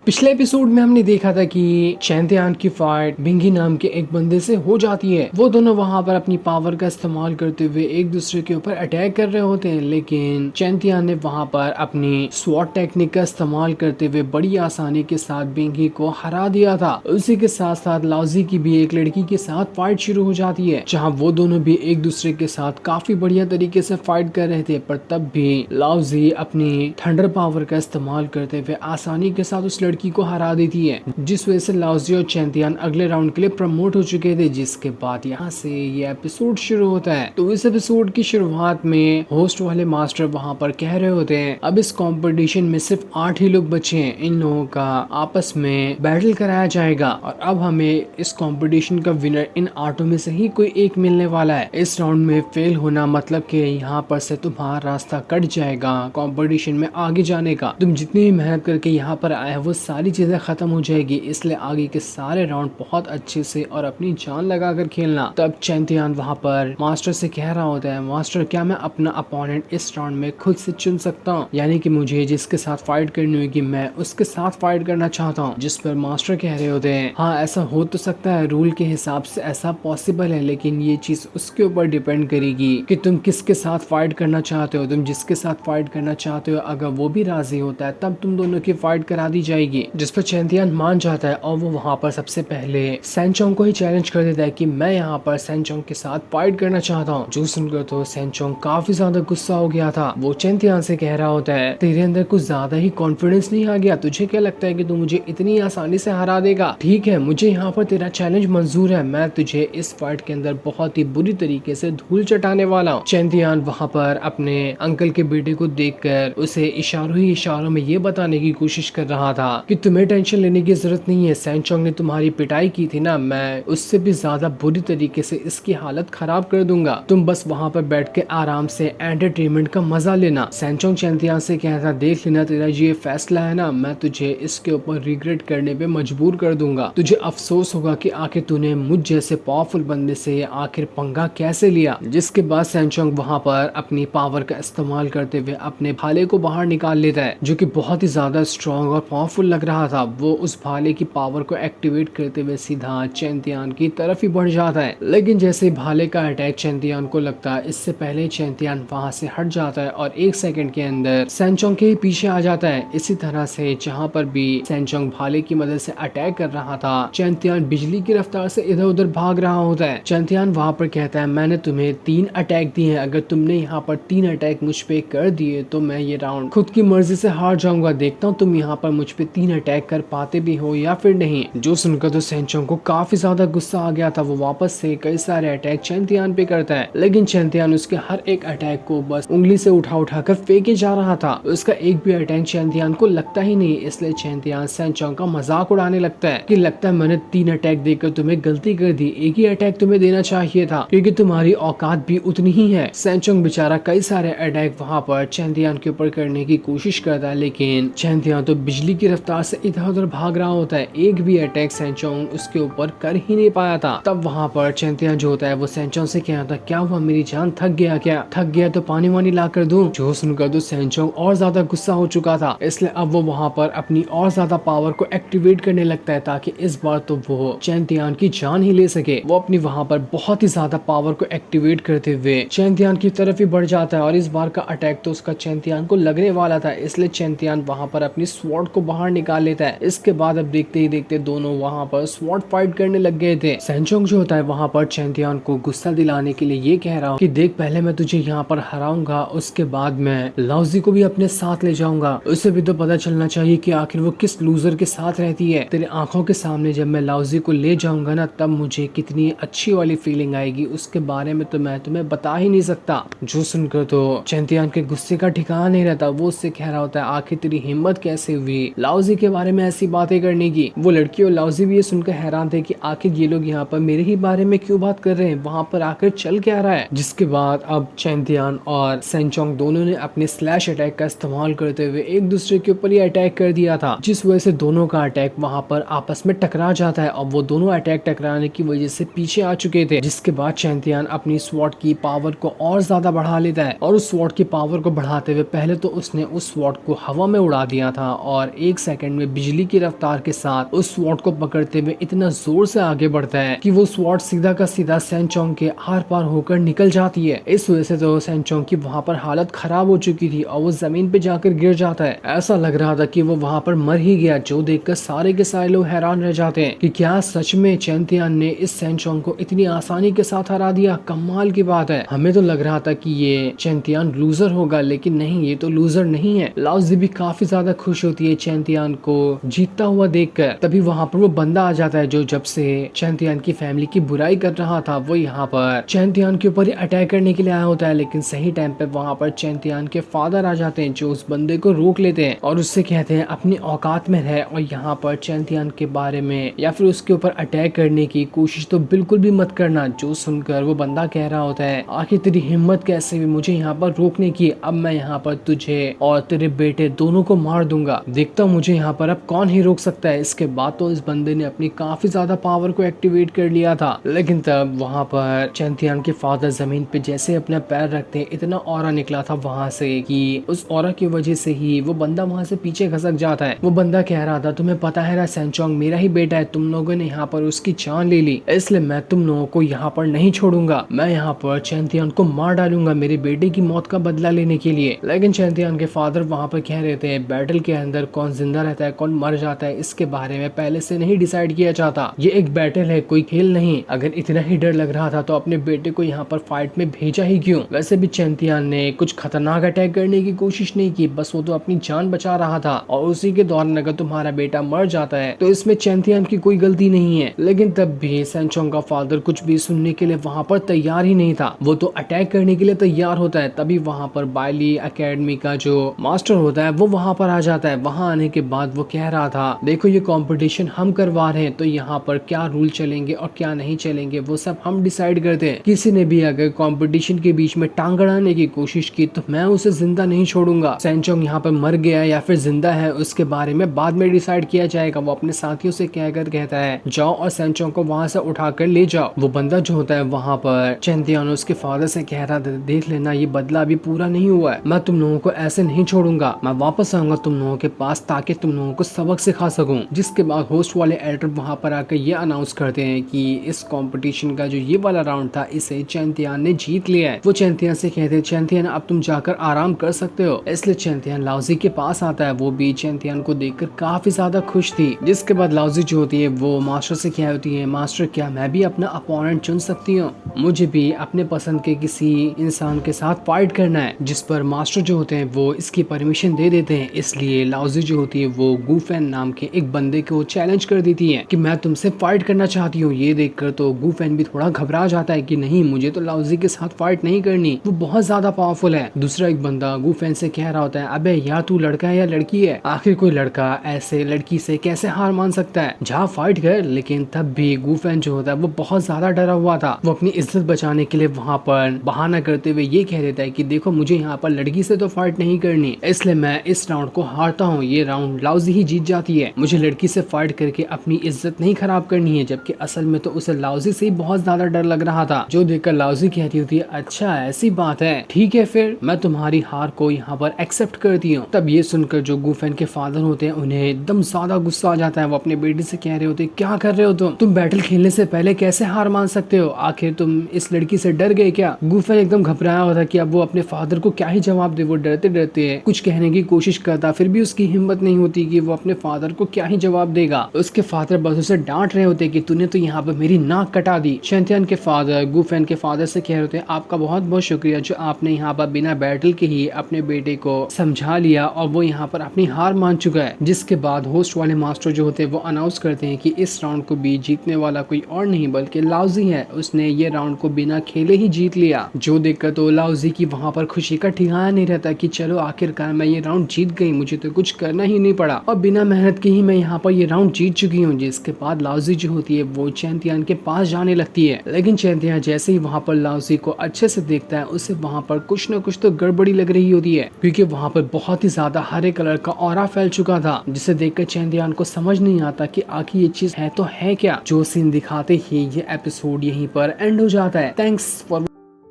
पिछले एपिसोड में हमने देखा था कि चैंतियान की फाइट बिंगी नाम के एक बंदे से हो जाती है। वो दोनों वहां पर अपनी पावर का इस्तेमाल करते हुए एक दूसरे के ऊपर अटैक कर रहे होते हैं, लेकिन चैंतियान ने वहां पर अपनी स्वॉट टेक्निक का इस्तेमाल करते हुए बड़ी आसानी के साथ बिंगी को हरा दिया था। उसी के साथ साथ लाउजी की भी एक लड़की के साथ फाइट शुरू हो जाती है, जहाँ वो दोनों भी एक दूसरे के साथ काफी बढ़िया तरीके से फाइट कर रहे थे। पर तब भी लाउजी अपनी थंडर पावर का इस्तेमाल करते हुए आसानी के साथ उस लड़की को हरा देती है, जिस वजह से लाउजी और चैंतियान अगले राउंड के लिए प्रमोट हो चुके थे। जिसके बाद यहाँ से ये एपिसोड शुरू होता है। तो इस एपिसोड की शुरुआत में होस्ट वाले मास्टर वहाँ पर कह रहे होते हैं अब इस कंपटीशन में सिर्फ 8 ही लोग बचे हैं, इन लोगों का आपस में बैटल कराया जाएगा और अब हमें इस कंपटीशन का विनर इन 8 में से ही कोई एक मिलने वाला है। इस राउंड में फेल होना मतलब कि यहाँ पर से तुम्हारा रास्ता कट जाएगा कंपटीशन में आगे जाने का। तुम जितनी भी मेहनत करके यहाँ पर आए वो सारी चीजें खत्म हो जाएगी, इसलिए आगे के सारे राउंड बहुत अच्छे से और अपनी जान लगाकर खेलना। तब चैंतियान वहाँ पर मास्टर से कह रहा होता है, मास्टर क्या मैं अपना अपोनेंट इस राउंड में खुद से चुन सकता हूँ? यानी कि मुझे जिसके साथ फाइट करनी होगी मैं उसके साथ फाइट करना चाहता हूँ। जिस पर मास्टर कह रहे होते हैं हाँ ऐसा हो तो सकता है, रूल के हिसाब से ऐसा पॉसिबल है, लेकिन ये चीज उसके ऊपर डिपेंड करेगी कि तुम किसके साथ फाइट करना चाहते हो। तुम जिसके साथ फाइट करना चाहते हो अगर वो भी राजी होता है तब तुम दोनों की फाइट करा दी जाएगी। जिस पर चैंतियान मान जाता है और वो वहाँ पर सबसे पहले सैनचोंग को ही चैलेंज कर देता है कि मैं यहाँ पर सैनचोंग के साथ फाइट करना चाहता हूँ। जो सुनकर तो सैनचोंग काफी ज्यादा गुस्सा हो गया था। वो चैंतियान से कह रहा होता है तेरे अंदर कुछ ज्यादा ही कॉन्फिडेंस नहीं आ गया? तुझे क्या लगता है कि तू मुझे इतनी आसानी से हरा देगा? ठीक है, मुझे यहाँ पर तेरा चैलेंज मंजूर है, मैं तुझे इस फाइट के अंदर बहुत ही बुरी तरीके से धूल चटाने वाला हूँ। चैंतियान वहाँ पर अपने अंकल के बेटे को देखकर उसे इशारों ही इशारों में ये बताने की कोशिश कर रहा था कि तुम्हें टेंशन लेने की जरूरत नहीं है, सैनचोंग ने तुम्हारी पिटाई की थी ना, मैं उससे भी ज्यादा बुरी तरीके से इसकी हालत खराब कर दूंगा। तुम बस वहाँ पर बैठ के आराम से एंटरटेनमेंट का मजा लेना। सैनचोंग चैंतियान से कहता देख लेना तेरा ये फैसला है ना, मैं तुझे इसके ऊपर रिग्रेट करने पे मजबूर कर दूंगा। तुझे अफसोस होगा कि आखिर तूने मुझ जैसे पावरफुल बंदे से आखिर पंगा कैसे लिया। जिसके बाद सैनचोंग वहाँ पर अपनी पावर का इस्तेमाल करते हुए अपने भाले को बाहर निकाल लेता है, जो कि बहुत ही ज्यादा स्ट्रॉन्ग और पावरफुल लग रहा था। वो उस भाले की पावर को एक्टिवेट करते हुए सीधा चैंतियान की तरफ ही बढ़ जाता है, लेकिन जैसे भाले का अटैक चैंतियान को लगता है इससे पहले चैंतियान वहां से हट जाता है और 1 सेकंड के अंदर सैनचोंग के पीछे आ जाता है। इसी तरह से जहां पर भी सैनचोंग भाले की मदद से अटैक कर रहा था, चैंतियान बिजली की रफ्तार से इधर उधर भाग रहा होता है। चैंतियान वहां पर कहता है मैंने तुम्हें 3 अटैक दिए हैं, अगर तुमने यहाँ पर 3 अटैक मुझ पे कर दिए तो मैं ये राउंड खुद की मर्जी से हार जाऊंगा। देखता हूँ तुम यहाँ पर मुझ पे 3 अटैक कर पाते भी हो या फिर नहीं। जो सुनकर तो सैनचोंग को काफी ज्यादा गुस्सा आ गया था। वो वापस से कई सारे अटैक चैंतियान पे करता है, लेकिन चैंतियान उसके हर एक अटैक को बस उंगली से उठा उठा कर फेंके जा रहा था। उसका एक भी अटैक चैंतियान को लगता ही नहीं, इसलिए चैंतियान सैनचोंग का मजाक उड़ाने लगता है कि लगता है मैंने 3 अटैक देकर तुम्हें गलती कर दी, एक ही अटैक तुम्हें देना चाहिए था क्योंकि तुम्हारी औकात भी उतनी ही है। सैनचोंग बेचारा कई सारे अटैक वहाँ पर चैंतियान के ऊपर करने की कोशिश करता है, लेकिन चैंतियान तो बिजली की रफ्तार से इधर उधर भाग रहा होता है, एक भी अटैक सैनचोंग उसके ऊपर कर ही नहीं पाया था। तब वहाँ पर चैंतियान जो होता है वो सैनचोंग से कहता क्या हुआ, मेरी जान थक गया क्या? थक गया तो पानी वानी ला कर दूं? जो सुनकर तो सैनचोंग और ज्यादा गुस्सा हो चुका था, इसलिए अब वो वहाँ पर अपनी और ज्यादा पावर को एक्टिवेट करने लगता है ताकि इस बार तो वो चैंतियान की जान ही ले सके। वो अपनी वहाँ पर बहुत ही ज्यादा पावर को एक्टिवेट करते हुए चैंतियान की तरफ ही बढ़ जाता है और इस बार का अटैक तो उसका चैंतियान को लगने वाला था, इसलिए चैंतियान वहाँ पर अपनी स्वॉर्ड को बाहर निकाल लेता है। इसके बाद अब देखते ही देखते दोनों वहाँ पर स्वॉर्ड फाइट करने लग गए थे। सैनचोंग जो होता है वहाँ पर चैंतियान को गुस्सा दिलाने के लिए ये कह रहा हूँ कि देख पहले मैं तुझे यहाँ पर हराऊंगा, उसके बाद मैं लाउजी को भी अपने साथ ले जाऊंगा। उसे भी तो पता चलना चाहिए कि आखिर वो किस लूजर के साथ रहती है। तेरे आंखों के सामने जब मैं लाउजी को ले जाऊंगा ना तब मुझे कितनी अच्छी वाली फीलिंग आएगी, उसके बारे में तो मैं तुम्हें बता ही नहीं सकता। जो सुनकर तो चैंतियान के गुस्से का ठिकाना नहीं रहता। वो उससे कह रहा होता है आखिर तेरी हिम्मत कैसे हुई लाउजी के बारे में ऐसी बातें करने की? वो लड़की और लाउजी भी ये सुनकर हैरान थे कि आखिर ये लोग यहाँ पर मेरे ही बारे में क्यों बात कर रहे हैं, वहाँ पर आकर चल क्या रहा है। जिसके बाद अब चैंतियान और सैनचोंग दोनों ने अपने स्लैश अटैक का इस्तेमाल करते हुए एक दूसरे के ऊपर ही अटैक कर दिया था, जिस वजह से दोनों का अटैक वहाँ पर आपस में टकरा जाता है और वो दोनों अटैक टकराने की वजह से पीछे आ चुके थे। जिसके बाद चैंतियान अपनी स्वॉर्ड की पावर को और ज्यादा बढ़ा लेता है और उस स्वॉर्ड की पावर को बढ़ाते हुए पहले तो उसने उस स्वॉर्ड को हवा में उड़ा दिया था और 1 सेकंड में बिजली की रफ्तार के साथ उस स्वॉर्ड को पकड़ते हुए इतना जोर से आगे बढ़ता है कि वो स्वॉर्ड सीधा का सीधा सैनचोंग के आर पार होकर निकल जाती है। इस वजह से तो सैनचोंग की वहाँ पर हालत खराब हो चुकी थी और वो जमीन पे जाकर गिर जाता है। ऐसा लग रहा था कि वो वहाँ पर मर ही गया, जो देखकर सारे के सारे लोग हैरान रह जाते हैं कि क्या सच में चैंतियान ने इस सैनचोंग को इतनी आसानी के साथ हरा दिया। कमाल की बात है। हमें तो लग रहा था कि ये चैंतियान लूजर होगा, लेकिन नहीं, ये तो लूजर नहीं है। लाओजी भी काफी ज्यादा खुश होती है चैंतियान को जीतता हुआ देखकर। तभी वहाँ पर वो बंदा आ जाता है जो जब से चैंतियान की फैमिली की बुराई कर रहा था, वो यहाँ पर चैंतियान के ऊपर अटैक करने के लिए आया होता है। लेकिन सही टाइम पे वहाँ पर चैंतियान के फादर आ जाते हैं जो उस बंदे को रोक लेते हैं और उससे कहते हैं अपनी औकात में रहे और यहाँ पर चैंतियान के बारे में या फिर उसके ऊपर अटैक करने की कोशिश तो बिल्कुल भी मत करना। जो सुनकर वो बंदा कह रहा होता है आखिर तेरी हिम्मत कैसे हुई मुझे यहाँ पर रोकने की, अब मैं यहाँ पर तुझे और तेरे बेटे दोनों को मार दूंगा, देखता हूँ मुझे यहाँ पर अब कौन ही रोक सकता है। इसके बाद तो इस बंदे ने अपनी काफी ज्यादा पावर को एक्टिवेट कर लिया था। लेकिन तब वहाँ पर चैंतियान के फादर जमीन पे जैसे अपना पैर रखते हैं, इतना ऑरा निकला था वहाँ से कि उस ऑरा की वजह से ही वो बंदा वहाँ से पीछे खसक जाता है। वो बंदा कह रहा था तुम्हें पता है ना सैनचोंग मेरा ही बेटा है, तुम लोगों ने यहाँ पर उसकी जान ले ली, इसलिए मैं तुम लोगों को यहाँ पर नहीं छोड़ूंगा, मैं यहाँ पर चैंतियान को मार डालूंगा मेरे बेटे की मौत का बदला लेने के लिए। लेकिन चैंतियान के फादर वहाँ पर कह रहे थे बैटल के अंदर कौन जिंदा रहता है कौन मर जाता है इसके बारे में पहले से नहीं डिसाइड किया जाता, ये एक बैटल है कोई खेल नहीं। अगर इतना ही डर लग रहा था तो अपने बेटे को यहाँ पर फाइट में भेजा ही क्यों। वैसे भी चैंतियान ने कुछ खतरनाक अटैक करने की कोशिश नहीं की, बस वो तो अपनी जान बचा रहा था और उसी के दौरान अगर तुम्हारा बेटा मर जाता है तो इसमें चैंतियान की कोई गलती नहीं है। लेकिन तब भी सैनचोंग का फादर कुछ भी सुनने के लिए वहाँ पर तैयार ही नहीं था, वो तो अटैक करने के लिए तैयार होता है। तभी वहाँ पर बायली एकेडमी का जो मास्टर होता है वो वहाँ पर आ जाता है। वहाँ आने के बाद वो कह रहा था देखो ये कंपटीशन हम करवा रहे हैं तो यहाँ पर क्या रूल चलेंगे और क्या नहीं चलेंगे वो सब हम डिसाइड करते हैं। किसी ने भी अगर कंपटीशन के बीच में टांग अड़ाने की कोशिश की तो मैं उसे जिंदा नहीं छोड़ूंगा। सैनचोंग यहाँ पर मर गया या फिर जिंदा है उसके बारे में बाद में डिसाइड किया जाएगा। वो अपने साथियों से कहकर कहता है जाओ और सैनचोंग को वहाँ से उठाकर ले जाओ। वो बंदा जो होता है वहाँ पर चैंतियान उसके फादर से कह रहा था देख लेना ये बदला अभी पूरा नहीं हुआ है, मैं तुम लोगों को ऐसे नहीं छोड़ूंगा, मैं वापस आऊंगा तुम लोगों के पास ताकि तुम लोगों को सबक सिखा सकूं। जिसके बाद होस्ट वाले एडिटर वहाँ पर आकर ये अनाउंस करते हैं कि इस कंपटीशन का जो ये वाला राउंड था इसे चैंतियान ने जीत लिया है। वो चैंतियान से कहते हैं चैंतियान अब तुम जाकर आराम कर सकते हो। इसलिए चैंतियान लाओजी के पास आता है, वो भी चैंतियान को देखकर काफी ज्यादा खुश थी। जिसके बाद लाओजी जो होती है वो मास्टर से कह होती है मास्टर क्या मैं भी अपना अपोनेंट चुन सकती हूँ, मुझे भी अपने पसंद के किसी इंसान के साथ फाइट करना है। जिस पर मास्टर जो होते हैं वो इसकी परमिशन दे देते हैं। इसलिए लाओजी जो होती है वो गूफेन नाम के एक बंदे को चैलेंज कर देती है कि मैं तुमसे फाइट करना चाहती हूँ। ये देखकर तो गूफेन भी थोड़ा घबरा जाता है कि नहीं मुझे तो लाओजी के साथ फाइट नहीं करनी, वो बहुत ज्यादा पावरफुल है। दूसरा एक बंदा गूफेन से कह रहा होता है अबे यार तू लड़का है या लड़की है, आखिर कोई लड़का ऐसे लड़की से कैसे हार मान सकता है, जा फाइट कर। लेकिन तब भी गूफेन जो होता है वो बहुत ज्यादा डरा हुआ था। वो अपनी इज्जत बचाने के लिए वहाँ पर बहाना करते हुए ये कह देता है कि देखो मुझे यहाँ पर लड़की से तो फाइट नहीं करनी, इसलिए मैं इस राउंड को हारता हूँ, ये राउंड लाओजी ही जीत जाती है, मुझे लड़की से फाइट करके अपनी इज्जत नहीं खराब करनी है। जबकि असल में तो उसे लाओजी से ही बहुत ज्यादा डर लग रहा था। जो देखकर लाओजी कहती होती है अच्छा ऐसी बात है, ठीक है फिर मैं तुम्हारी हार को यहाँ पर एक्सेप्ट करती हूँ। तब ये सुनकर जो गूफेन के फादर होते हैं उन्हें एकदम ज्यादा गुस्सा आ जाता है। वो अपने बेटे से कह रहे होते क्या कर रहे हो तुम बैटल खेलने से पहले कैसे हार मान सकते हो, आखिर तुम इस लड़की से डर गए क्या। गूफेन एकदम घबराया हुआ था कि अब वो अपने फादर को क्या ही जवाब दे। वो डरते डरते कुछ कहने की कोशिश करता, फिर भी उसकी हिम्मत नहीं होती कि वो अपने फादर को क्या ही जवाब देगा। उसके फादर बस उसे डांट रहे होते कि तूने तो यहाँ पर मेरी नाक कटा दी। चैंतियान के फादर गूफेन के फादर से कह रहे होते आपका बहुत बहुत शुक्रिया जो आपने यहाँ पर बिना बैटल के ही अपने बेटे को समझा लिया और वो यहाँ पर अपनी हार मान चुका है। जिसके बाद होस्ट वाले मास्टर जो होते हैं वो अनाउंस करते हैं कि इस राउंड को भी जीतने वाला कोई और नहीं बल्कि लाओजी है, उसने ये राउंड को बिना खेले ही जीत लिया। जो देखकर तो लाओजी की वहाँ पर खुशी का ठिकाना नहीं रहता कि चलो आखिरकार मैं ये राउंड जीत गई, मुझे तो कुछ करना ही नहीं पड़ा और बिना मेहनत के ही मैं यहाँ पर ये राउंड जीत चुकी हूँ। जिसके बाद लाओजी जो होती है वो चैंतियान के पास जाने लगती है। लेकिन चैंतियान जैसे ही वहाँ पर लाओजी को अच्छे से देखता है उसे वहाँ पर कुछ न कुछ तो गड़बड़ी लग रही होती है, क्योंकि वहाँ पर बहुत ही ज्यादा हरे कलर का ऑरा फैल चुका था। जिसे देखकर चैंतियान को समझ नहीं आता कि आखिर ये चीज है तो है क्या। जो सीन दिखाते ही ये एपिसोड यहीं पर एंड हो जाता है। Thanks for